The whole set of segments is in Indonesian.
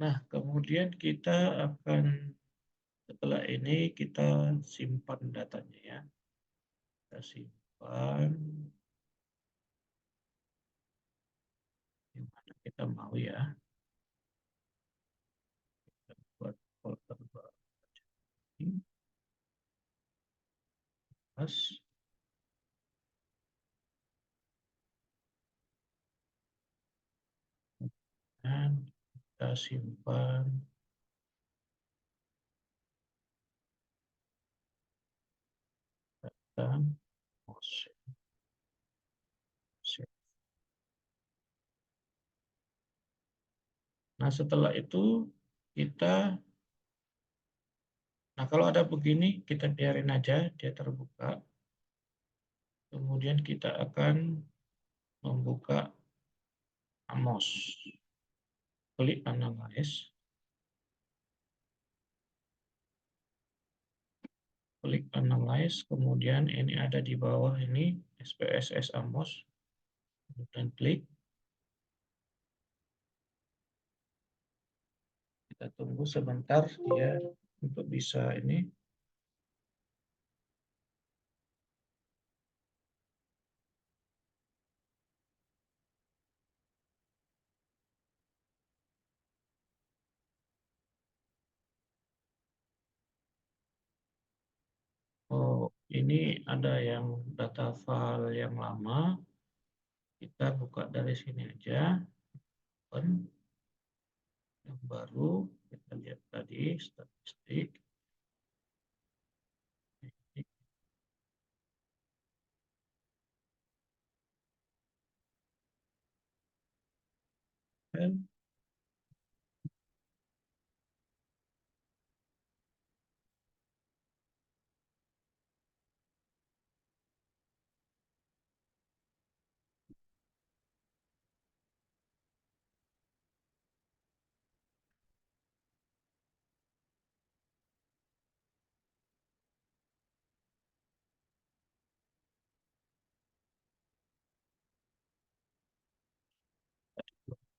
Nah, kemudian kita akan, setelah ini kita simpan datanya ya. Kita simpan di mana kita mau ya. Kita buat folder baru. Dan kita simpan dan save. Nah, setelah itu kita, nah kalau ada begini kita biarin aja dia terbuka. Kemudian kita akan membuka Amos. Klik Analyze. Klik Analyze, kemudian ini ada di bawah ini SPSS Amos. Dan klik. Kita tunggu sebentar dia untuk bisa ini. Oh, ini ada yang data file yang lama. Kita buka dari sini aja. Open. Yang baru kita lihat tadi statistik. Dan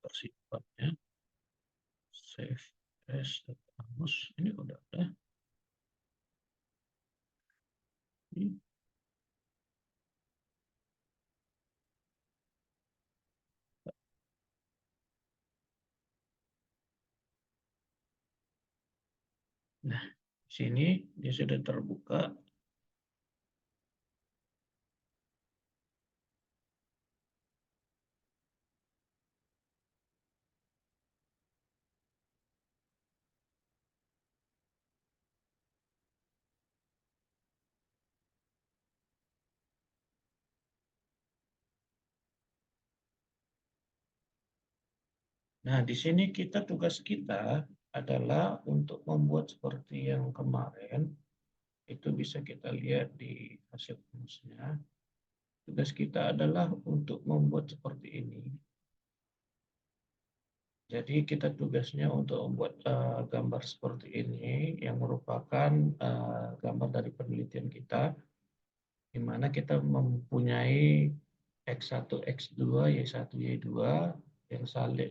tersimpannya save as Amos. Ini udah ada. Nah, di sini dia sudah terbuka. Nah, di sini tugas kita adalah untuk membuat seperti yang kemarin. Itu bisa kita lihat di hasil rumusnya. Tugas kita adalah untuk membuat seperti ini. Jadi kita tugasnya untuk membuat gambar seperti ini yang merupakan gambar dari penelitian kita, di mana kita mempunyai X1, X2, Y1, Y2 yang saling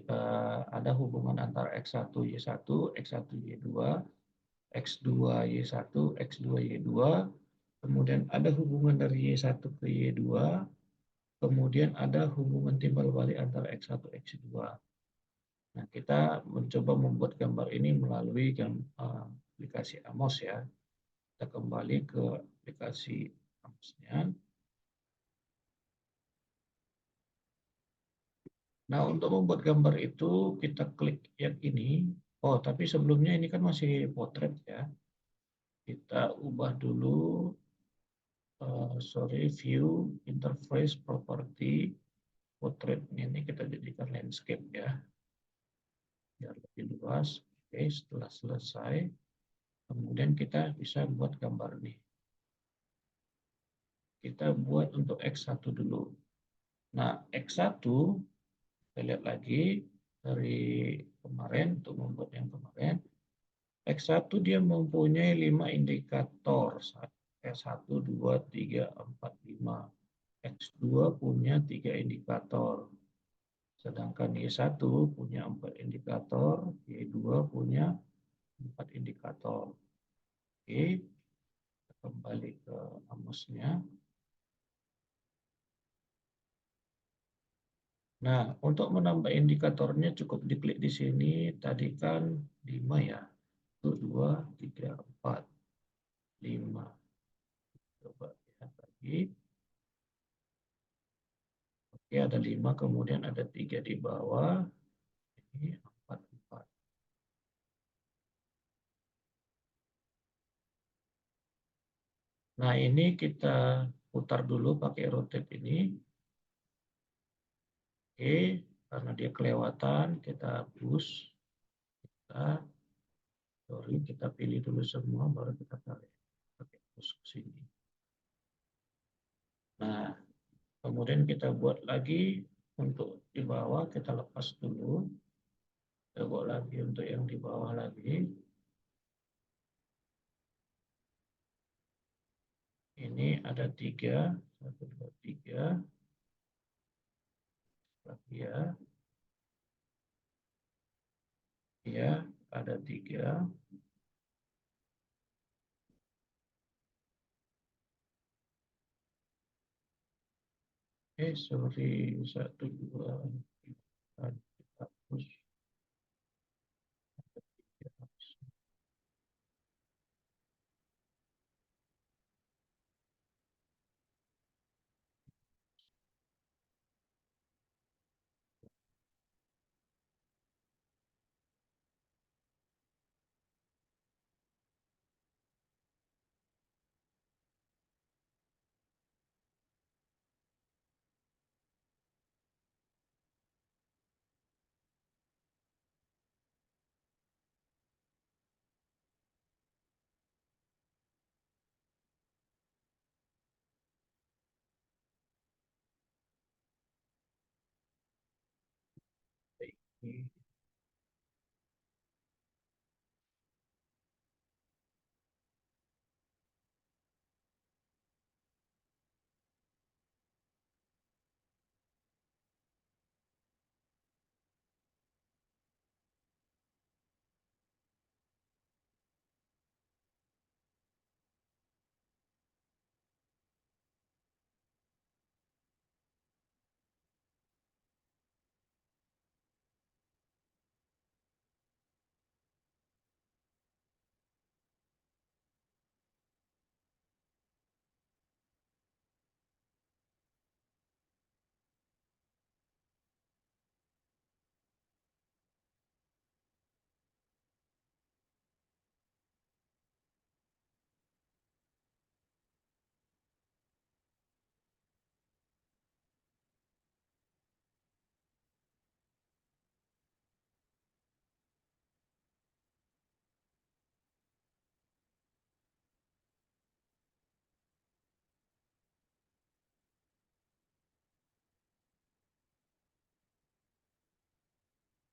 ada hubungan antara X1, Y1, X1, Y2, X2, Y1, X2, Y2, kemudian ada hubungan dari Y1 ke Y2, kemudian ada hubungan timbal balik antara X1, X2. Nah, kita mencoba membuat gambar ini melalui aplikasi Amos ya. Kita kembali ke aplikasi Amosnya. Nah, untuk membuat gambar itu kita klik yang ini. Oh, tapi sebelumnya ini kan masih potret ya. Kita ubah dulu, view, interface, property, potret ini kita jadikan landscape ya. Biar lebih luas. Oke, setelah selesai, kemudian kita bisa buat gambar nih. Kita buat untuk X1 dulu. Nah, X1, kita lihat lagi dari kemarin, untuk membuat yang kemarin. X1 dia mempunyai 5 indikator. X1, 2, 3, 4, 5. X2 punya 3 indikator. Sedangkan Y1 punya 4 indikator, Y2 punya 4 indikator. Oke, kembali ke amusnya. Nah, untuk menambah indikatornya cukup diklik di sini. Tadi kan 5 ya. 1, 2, 3, 4, 5. Coba lihat lagi. Oke, ada 5, kemudian ada 3 di bawah. Ini 4, 4. Nah, ini kita putar dulu pakai rotate ini. Oke, karena dia kelewatan, kita hapus. Kita pilih dulu semua, baru kita tarik. Pakai push ke sini. Nah, kemudian kita buat lagi untuk di bawah, kita lepas dulu. Kita buat lagi untuk yang di bawah lagi. Ini ada 3, 1, 2, 3. Lagi ya, ya ada 3. Sorry, 1, 2, 3. Hapus. Ini.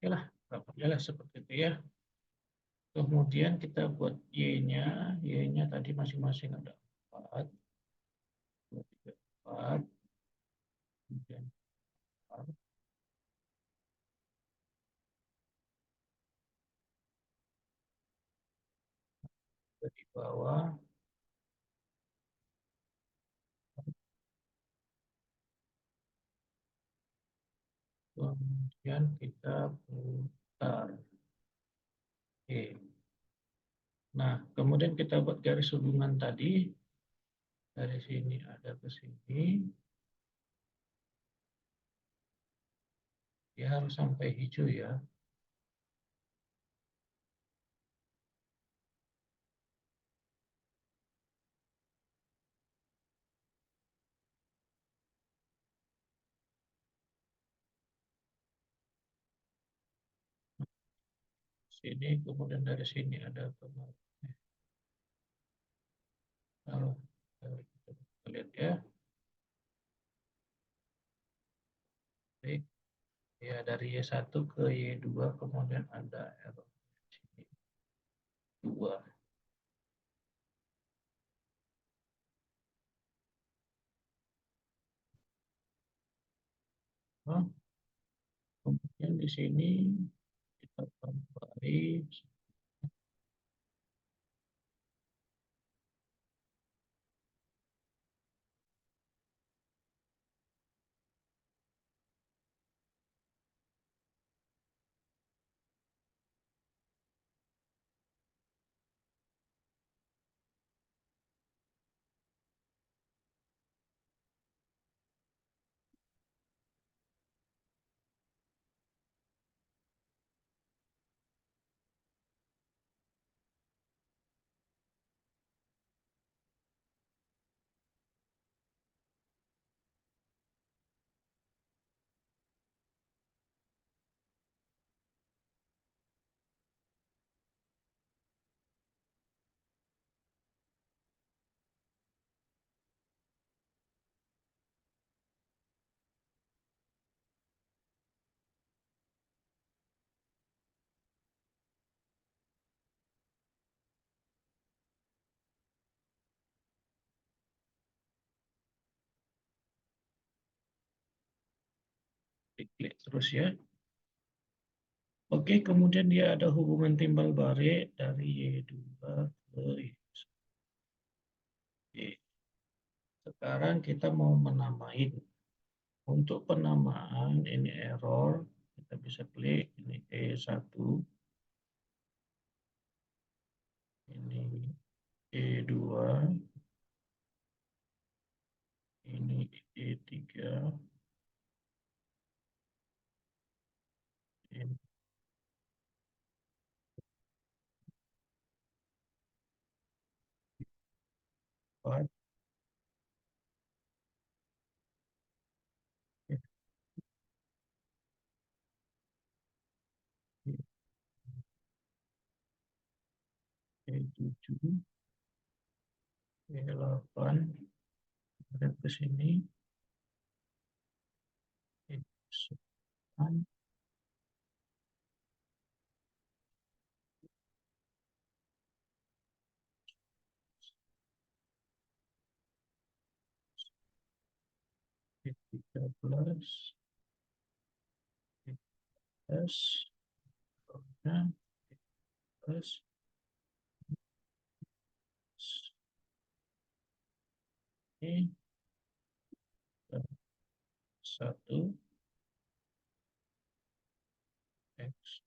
Oke lah, dapatnya lah seperti itu ya. Kemudian kita buat Y-nya. Y-nya tadi masing-masing ada 4, 2, 3, 4. Kemudian 4. Di bawah. Kemudian kita putar. Oke. Nah, kemudian kita buat garis hubungan tadi. Dari sini ada ke sini. Dia harus sampai hijau ya. Sini, kemudian dari sini ada kemana. Kalau kita lihat ya. Baik. Ya, dari Y1 ke Y2, kemudian ada arrow sini. 2. di sini kita tambahin klik terus ya. Oke, kemudian dia ada hubungan timbal balik dari Y2 ke Y1. Oke, sekarang kita mau menamain. Untuk penamaan ini error, kita bisa klik ini E1, ini E2, ini E3, ini E4, E7, E8, kemudian ke sini E9, E13, E14, plus ini satu X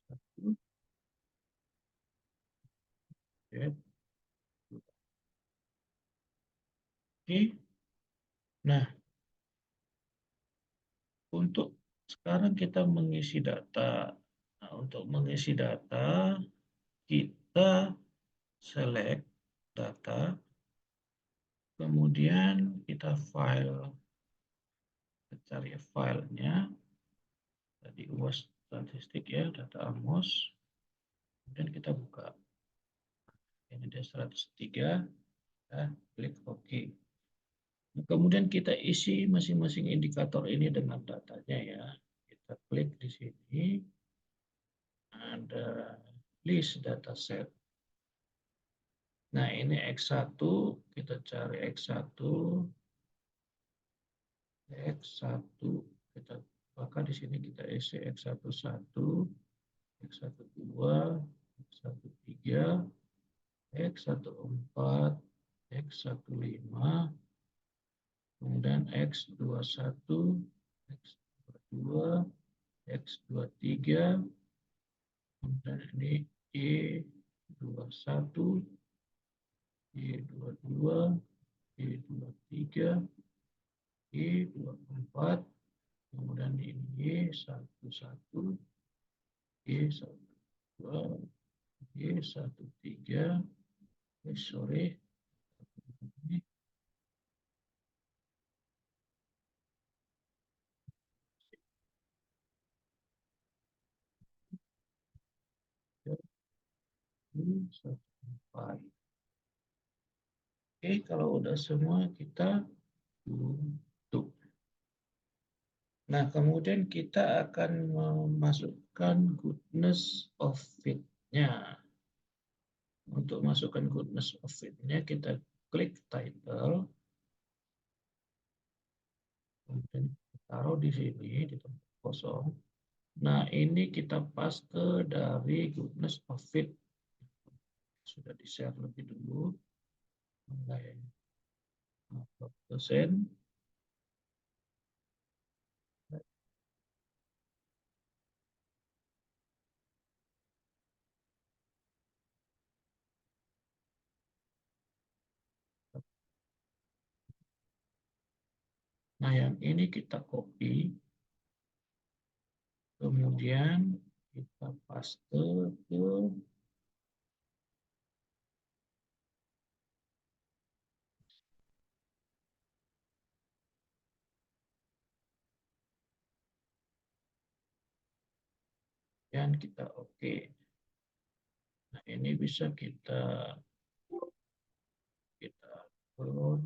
satu Z. Oke. Nah, untuk sekarang kita mengisi data. Nah, untuk mengisi data, kita select data, kemudian kita cari filenya, tadi UAS statistik ya, data AMOS, kemudian kita buka. Ini dia 103, ya, klik OK. Nah, kemudian kita isi masing-masing indikator ini dengan datanya ya. Kita klik di sini, ada list dataset. Nah, ini X1, kita cari X1, X1, kita maka di sini kita isi X11, X12, X13, X14, X15, kemudian X21, X22, X23, kemudian ini E21, E22, E23, E24, kemudian ini Y11, Y12, Y13, sorry, ini Y14. Oke, kalau udah semua kita tutup. Nah, kemudian kita akan memasukkan goodness of fit-nya. Untuk masukkan goodness of fit-nya, kita klik title, kemudian taruh di sini, di tempat kosong. Nah, ini kita paste dari goodness of fit. Sudah di-share lebih dulu. Mulai 40%. Nah, yang ini kita copy, kemudian kita paste ke dan kita oke. Nah, ini bisa kita upload.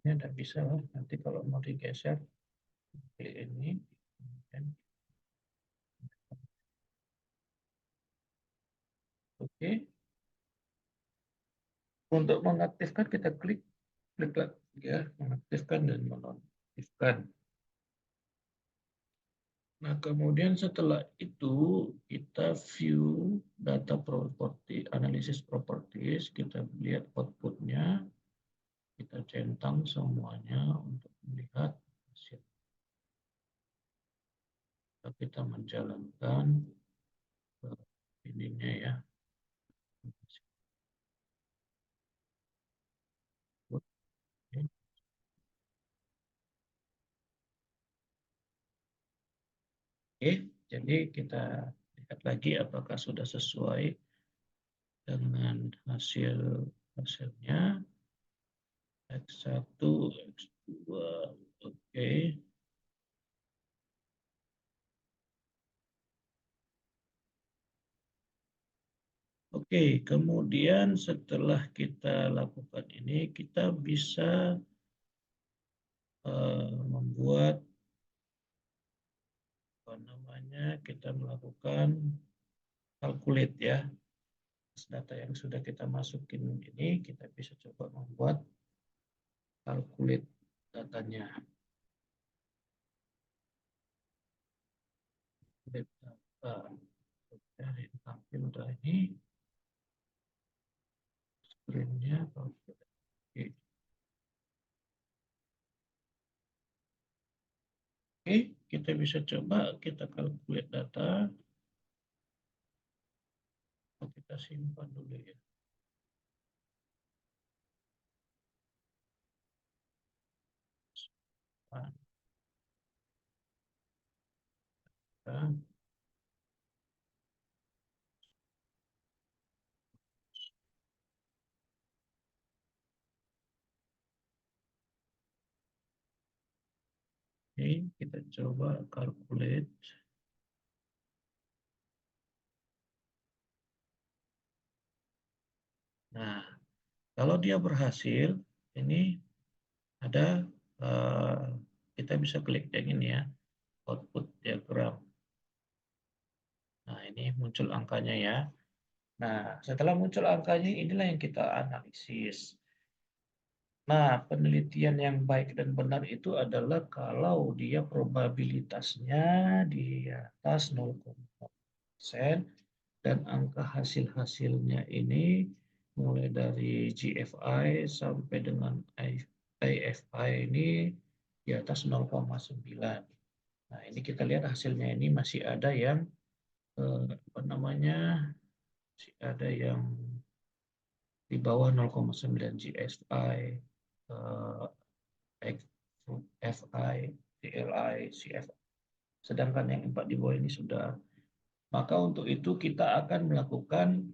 Ini udah bisa lah. Nanti kalau mau digeser, klik ini. Dan, oke. Untuk mengaktifkan kita klik lagi ya, mengaktifkan dan menonaktifkan. Nah, kemudian setelah itu kita view data property, analisis properties, kita lihat outputnya, kita centang semuanya untuk melihat hasil. Kita menjalankan ininya ya. Oke, jadi kita lihat lagi apakah sudah sesuai dengan hasilnya. X1, X2, oke. Oke, kemudian setelah kita lakukan ini, kita bisa membuat apa namanya, kita melakukan calculate ya. Data yang sudah kita masukin ini, kita bisa coba membuat calculate datanya. Data dari tampil udah ini screen-nya. Oke. Oke, kita bisa coba kita calculate data. Kita simpan dulu ya. Nah, oke, kita coba calculate. Nah, kalau dia berhasil, ini ada kita bisa klik yang ini ya, output diagram. Nah, ini muncul angkanya ya. Nah, setelah muncul angkanya, inilah yang kita analisis. Nah, penelitian yang baik dan benar itu adalah kalau dia probabilitasnya di atas 0,0% dan angka hasil-hasilnya ini mulai dari GFI sampai dengan AFI ini di atas 0,9. Nah, ini kita lihat hasilnya ini masih ada yang apa namanya ada yang di bawah 0,9 GSI, FI, CLI, CFI. Sedangkan yang 4 di bawah ini sudah. Maka untuk itu kita akan melakukan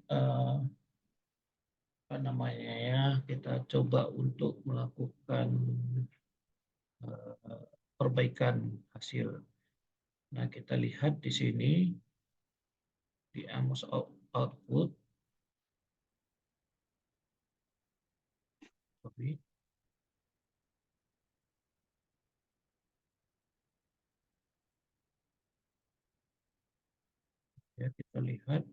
apa namanya ya, kita coba untuk melakukan perbaikan hasil. Nah, kita lihat di sini di Amos output, sorry, ya kita lihat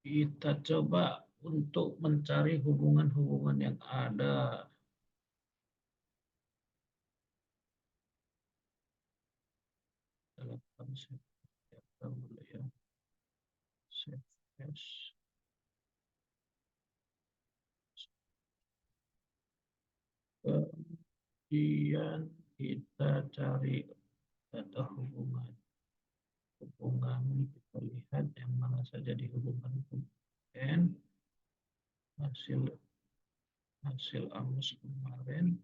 kita coba untuk mencari hubungan-hubungan yang ada dalam konsep ya. Save as. Kemudian kita cari data hubungan. Hubungan kita lihat yang mana saja di hubungan kemudian hasil Amos kemarin.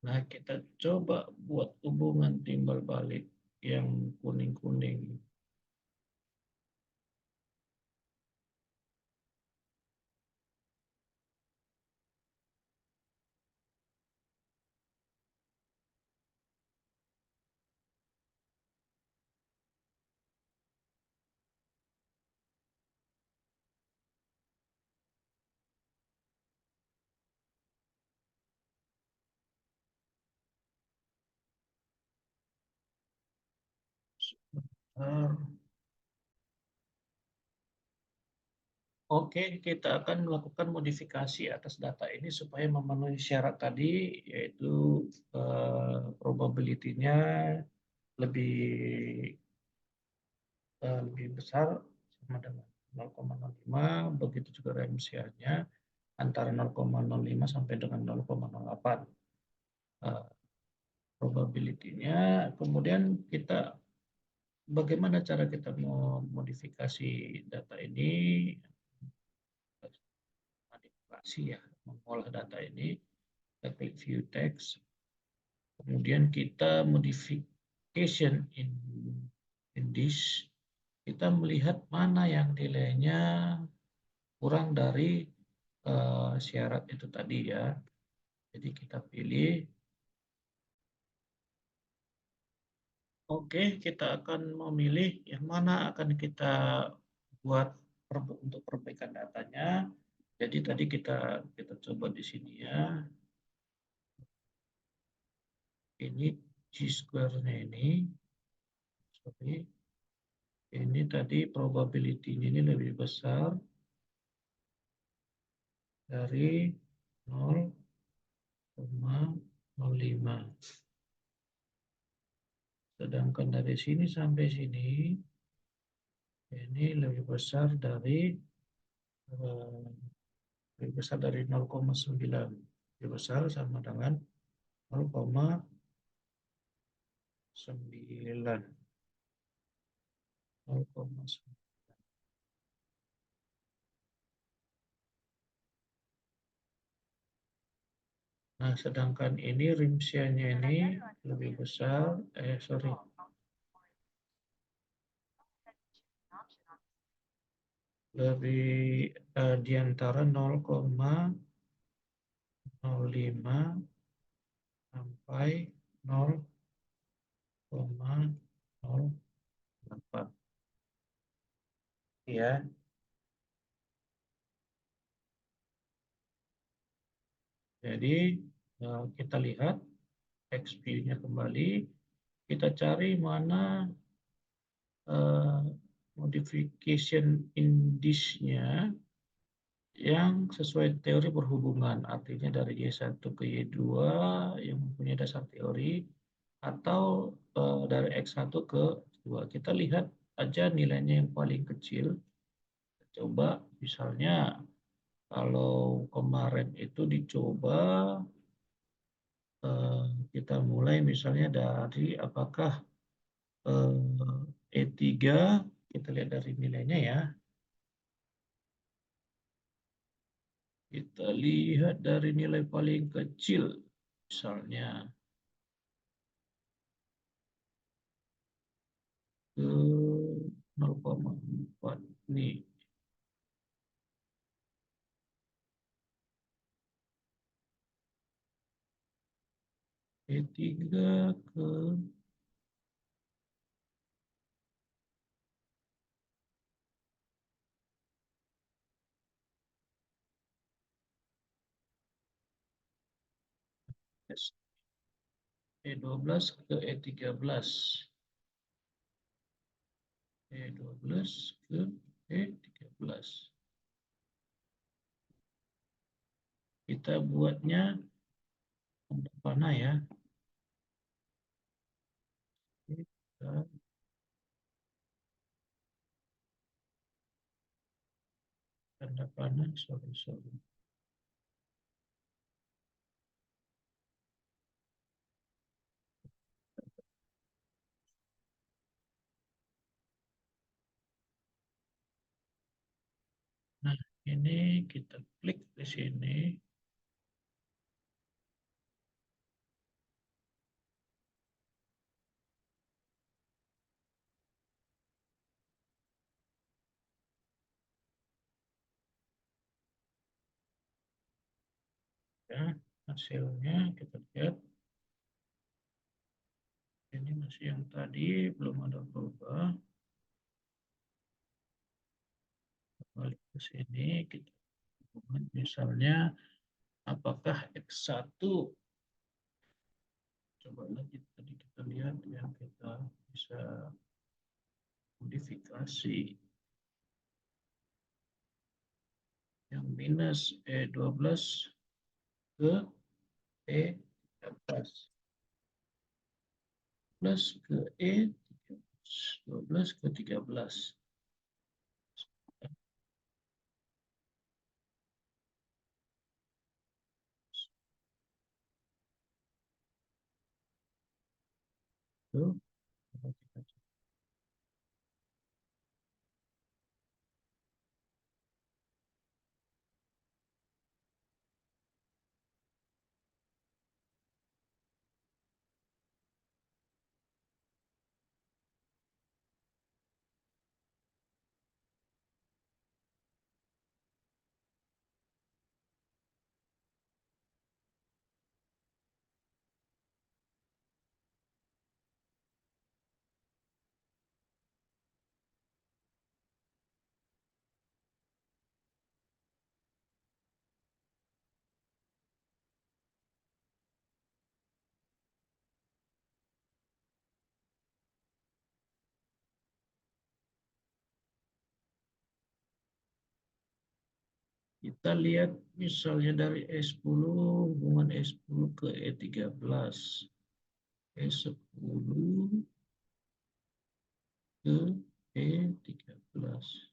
Nah, kita coba buat hubungan timbal balik yang kuning-kuning. Oke, kita akan melakukan modifikasi atas data ini supaya memenuhi syarat tadi, yaitu probability-nya lebih lebih besar sama dengan 0,05, begitu juga remisianya antara 0,05 sampai dengan 0,08 probability-nya. Kemudian kita bagaimana cara kita memodifikasi data ini, manipulasi ya, mengolah data ini. Kita klik view text, kemudian kita modification in this, kita melihat mana yang nilainya kurang dari syarat itu tadi ya. Jadi kita pilih. Oke, kita akan memilih yang mana akan kita buat untuk perbaikan datanya. Jadi tadi kita coba di sini ya. Ini G-square-nya ini. Sorry. Ini tadi probability-nya ini lebih besar dari 0,05. Sedangkan dari sini sampai sini ini lebih besar dari 0,9. Lebih besar sama dengan 0,9. 0,9. Nah, sedangkan ini rimsianya ini lebih besar, lebih di antara 0,05 sampai 0,08. Ya, jadi kita lihat XP-nya kembali, kita cari mana modification index-nya yang sesuai teori perhubungan, artinya dari Y1 ke Y2 yang mempunyai dasar teori, atau dari X1 ke X2. Kita lihat aja nilainya yang paling kecil. Coba misalnya kalau kemarin itu dicoba, kita mulai misalnya dari apakah E3, kita lihat dari nilainya ya. Kita lihat dari nilai paling kecil, misalnya ke 0,4 nih. E3 ke E12 ke E13. E12 ke E13. Kita buatnya mana ya? Kita tanda panah, sorry. Nah, ini kita klik di sini. Ya, hasilnya kita lihat. Ini masih yang tadi, belum ada berubah. Balik ke sini, kita buat misalnya apakah X1, coba lagi tadi kita lihat yang kita bisa modifikasi yang minus E12 ke E13 plus ke E13, 12 ke 13. Tuh, kita lihat misalnya dari E10, hubungan E10 ke E13. E10 ke E13.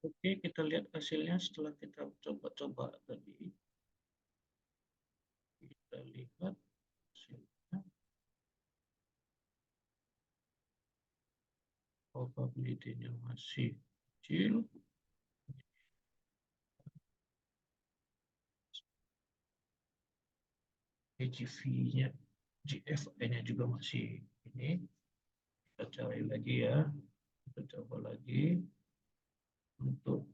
Oke, kita lihat hasilnya setelah kita coba-coba tadi. Kita lihat probability-nya masih kecil, GFI-nya, GFI-nya juga masih ini. Kita cari lagi ya, kita coba lagi untuk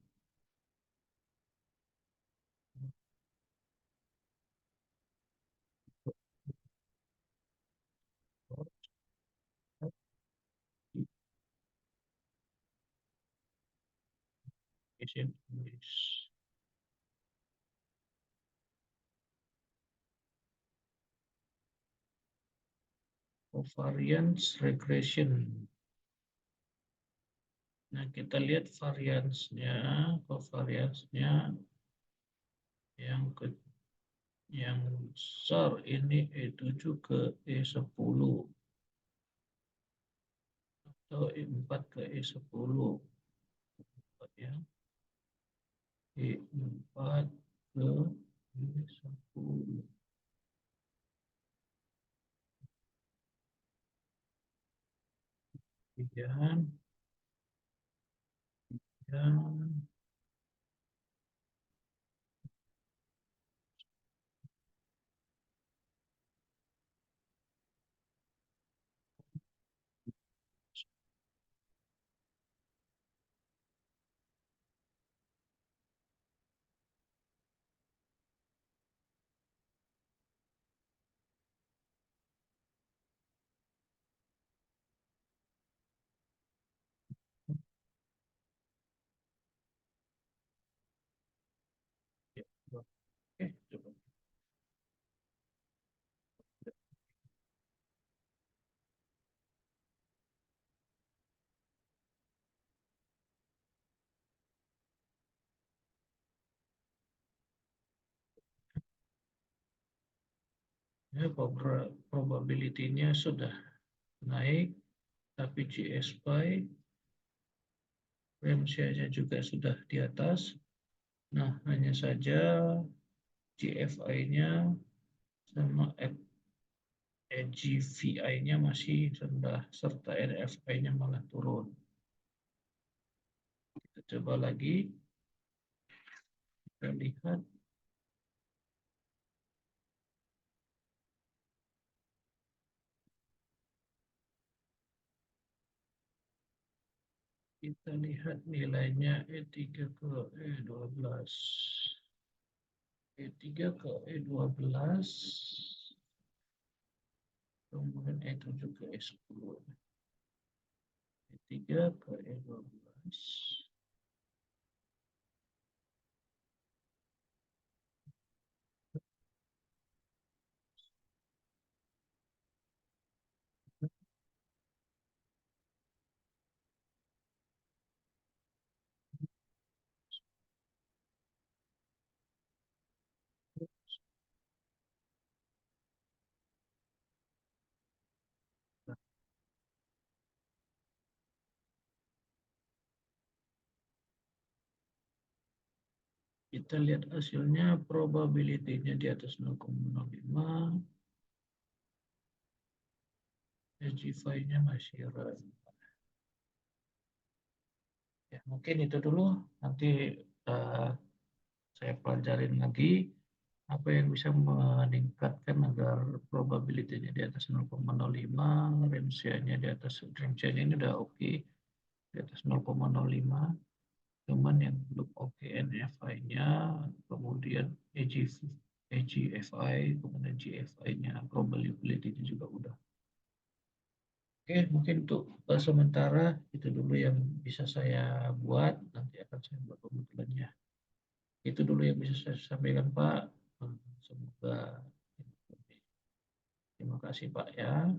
English. Covariance regression. Nah, kita lihat variansnya, covariance-nya yang ke yang besar ini E7 ke E10 atau E4 ke E10 ya. E4 ke E10. Kemudian yang ya, oke, coba. Ya, probability-nya sudah naik, tapi GSPy Ramsey-nya juga sudah di atas. Nah, hanya saja GFI-nya sama GVI-nya masih rendah, serta NFI-nya malah turun. Kita coba lagi, kita lihat. Kita lihat nilainya E3 ke E12. E3 ke E12. Kemudian E7 ke E10. E3 ke E12. Kita lihat hasilnya, probability-nya di atas 0,05, SGV-nya masih rendah. Ya, mungkin itu dulu. Nanti uh, saya pelajarin lagi apa yang bisa meningkatkan agar probability-nya di atas 0,05, Ramsey-nya di atas, Ramsey-nya ini udah oke, di atas 0,05. Cuman yang belum oke NFI-nya, kemudian AGFI, kemudian GFI-nya, probability-nya juga udah. Oke, mungkin untuk sementara itu dulu yang bisa saya buat, nanti akan saya buat pembetulannya. Itu dulu yang bisa saya sampaikan, Pak. Semoga terima kasih, Pak ya.